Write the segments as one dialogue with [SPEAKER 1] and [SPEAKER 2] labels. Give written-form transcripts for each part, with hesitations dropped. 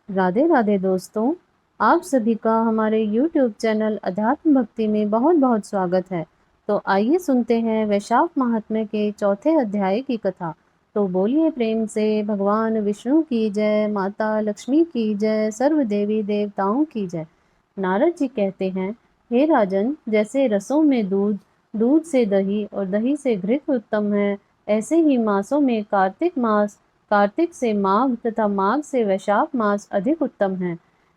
[SPEAKER 1] राधे राधे दोस्तों, आप सभी का हमारे YouTube चैनल अध्यात्म भक्ति में बहुत बहुत स्वागत है। तो आइए सुनते हैं वैशाख महात्म्य के चौथे अध्याय की कथा। तो बोलिए प्रेम से भगवान विष्णु की जय, माता लक्ष्मी की जय, सर्व देवी देवताओं की जय। नारद जी कहते हैं, हे राजन, जैसे रसों में दूध, दूध से दही और दही से घृत उत्तम है, ऐसे ही मासों में कार्तिक से माघ तथा माघ से वैशाख मास अधिक उत्तम है।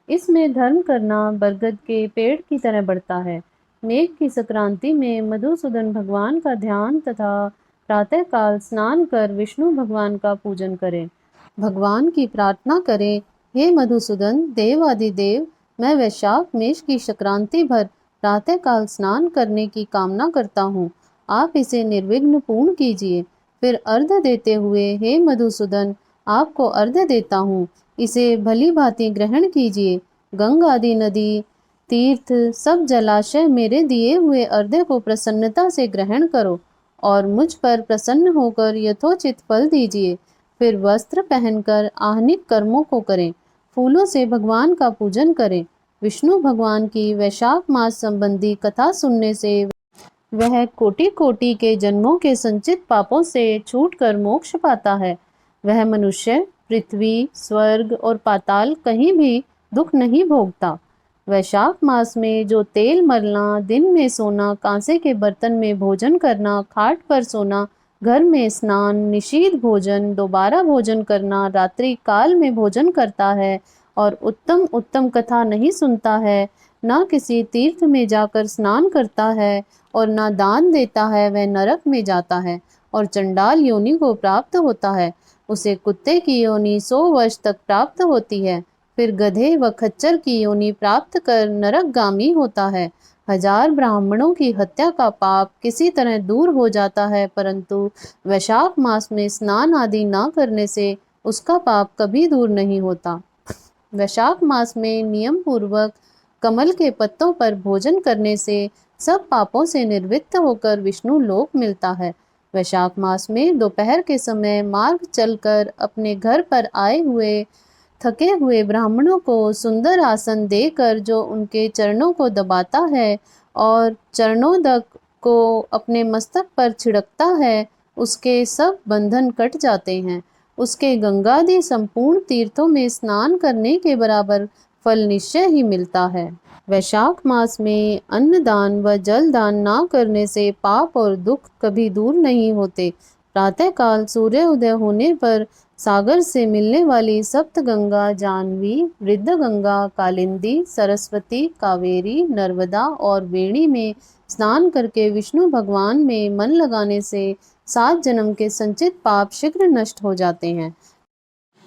[SPEAKER 1] इसमें धर्म करना बरगद के पेड़ की तरह बढ़ता है। मेघ की संक्रांति में मधुसूदन भगवान का ध्यान तथा प्रातःकाल स्नान कर विष्णु भगवान का पूजन करें। भगवान की प्रार्थना करें, हे मधुसूदन देवादिदेव, मैं वैशाख मेष की संक्रांति भर प्रातःकाल स्नान करने की कामना करता हूँ। आप इसे निर्विघ्न पूर्ण कीजिए। फिर अर्घ देते हुए, हे मधुसूदन, आपको अर्घ देता हूँ, इसे भली भांति ग्रहण कीजिए। गंगा आदि नदी, तीर्थ, सब जलाशय मेरे दिए हुए अर्घ्य को प्रसन्नता से ग्रहण करो और मुझ पर प्रसन्न होकर यथोचित फल दीजिए। फिर वस्त्र पहनकर आहनिक कर्मों को करें। फूलों से भगवान का पूजन करें। विष्णु भगवान की वैशाख मास संबंधी कथा सुनने से वह कोटि कोटि के जन्मों के संचित पापों से छूटकर मोक्ष पाता है। वह मनुष्य, पृथ्वी, स्वर्ग और पाताल कहीं भी दुख नहीं भोगता। वैशाख मास में जो तेल मलना, दिन में सोना, कांसे के बर्तन में भोजन करना, खाट पर सोना, घर में स्नान, निषीध भोजन, दोबारा भोजन करना, रात्रि काल में भोजन करता है और उत्तम उत्तम कथा नहीं सुनता है, न किसी तीर्थ में जाकर स्नान करता है और न दान देता है, वह नरक में जाता है और चंडाल योनि को प्राप्त होता है। उसे कुत्ते की योनि 100 वर्ष तक प्राप्त होती है। फिर गधे व खच्चर की योनि प्राप्त कर नरकगामी होता है। 1000 ब्राह्मणों की हत्या का पाप किसी तरह दूर हो जाता है, परंतु वैशाख मास में स्नान आदि न करने से उसका पाप कभी दूर नहीं होता। वैशाख मास में नियम पूर्वक कमल के पत्तों पर भोजन करने से सब पापों से निवृत्त होकर विष्णु लोक मिलता है। वैशाख मास में दोपहर के समय मार्ग चलकर अपने घर पर आए हुए थके हुए ब्राह्मणों को सुंदर आसन देकर जो उनके चरणों को दबाता है और चरणोदक को अपने मस्तक पर छिड़कता है, उसके सब बंधन कट जाते हैं। उसके गंगादि संपूर्ण तीर्थों में स्नान करने के बराबर फल निश्चय ही मिलता है। वैशाख मास में अन्न दान व जल दान ना करने से पाप और दुख कभी दूर नहीं होते। प्रातःकाल सूर्य उदय होने पर सागर से मिलने वाली सप्त गंगा, जानवी, वृद्ध गंगा, कालिंदी, सरस्वती, कावेरी, नर्मदा और वेणी में स्नान करके विष्णु भगवान में मन लगाने से 7 जन्म के संचित पाप शीघ्र नष्ट हो जाते हैं।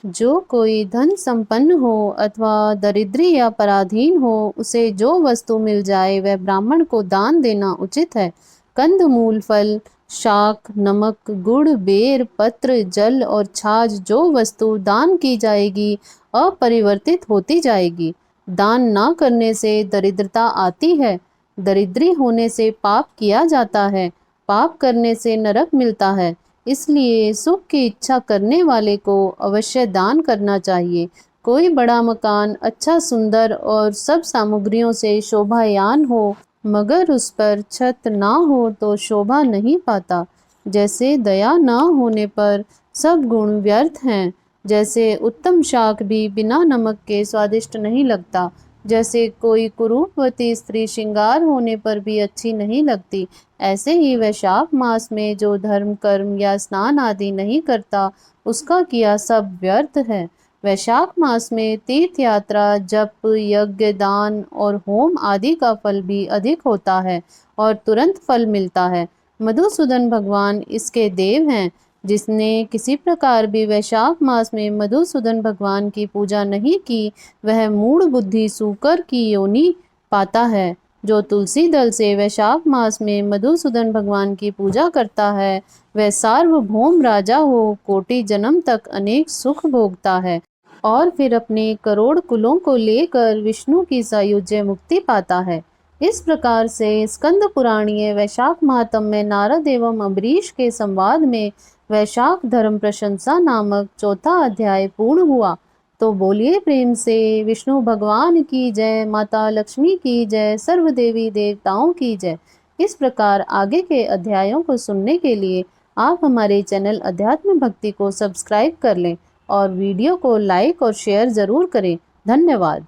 [SPEAKER 1] जो कोई धन संपन्न हो अथवा दरिद्री या पराधीन हो, उसे जो वस्तु मिल जाए वह ब्राह्मण को दान देना उचित है। कंद मूल फल, शाक, नमक, गुड़, बेर, पत्र, जल और छाछ जो वस्तु दान की जाएगी अपरिवर्तित होती जाएगी। दान ना करने से दरिद्रता आती है। दरिद्री होने से पाप किया जाता है। पाप करने से नरक मिलता है। इसलिए सुख की इच्छा करने वाले को अवश्य दान करना चाहिए। कोई बड़ा मकान अच्छा सुंदर और सब सामग्रियों से शोभायान हो, मगर उस पर छत ना हो तो शोभा नहीं पाता। जैसे दया ना होने पर सब गुण व्यर्थ हैं, जैसे उत्तम शाक भी बिना नमक के स्वादिष्ट नहीं लगता, जैसे कोई कुरूपवती स्त्री श्रृंगार होने पर भी अच्छी नहीं लगती, ऐसे ही वैशाख मास में जो धर्म कर्म या स्नान आदि नहीं करता, उसका किया सब व्यर्थ है। वैशाख मास में तीर्थ यात्रा, जप, यज्ञ, दान और होम आदि का फल भी अधिक होता है और तुरंत फल मिलता है। मधुसूदन भगवान इसके देव हैं। जिसने किसी प्रकार भी वैशाख मास में मधुसूदन भगवान की पूजा नहीं की, वह मूढ़ बुद्धि सूकर की योनि पाता है। जो तुलसी दल से वैशाख मास में मधुसूदन भगवान की पूजा करता है, वह सार्वभौम राजा हो कोटि जन्म तक अनेक सुख भोगता है और फिर अपने करोड़ कुलों को लेकर विष्णु की सायुज्य मुक्ति पाता है। इस प्रकार से स्कंद पुराणीय वैशाख महात्म्य में नारद एवं अम्बरीश के संवाद में वैशाख धर्म प्रशंसा नामक चौथा अध्याय पूर्ण हुआ। तो बोलिए प्रेम से विष्णु भगवान की जय, माता लक्ष्मी की जय, सर्व देवी देवताओं की जय। इस प्रकार आगे के अध्यायों को सुनने के लिए आप हमारे चैनल अध्यात्म भक्ति को सब्सक्राइब कर लें और वीडियो को लाइक और शेयर ज़रूर करें। धन्यवाद।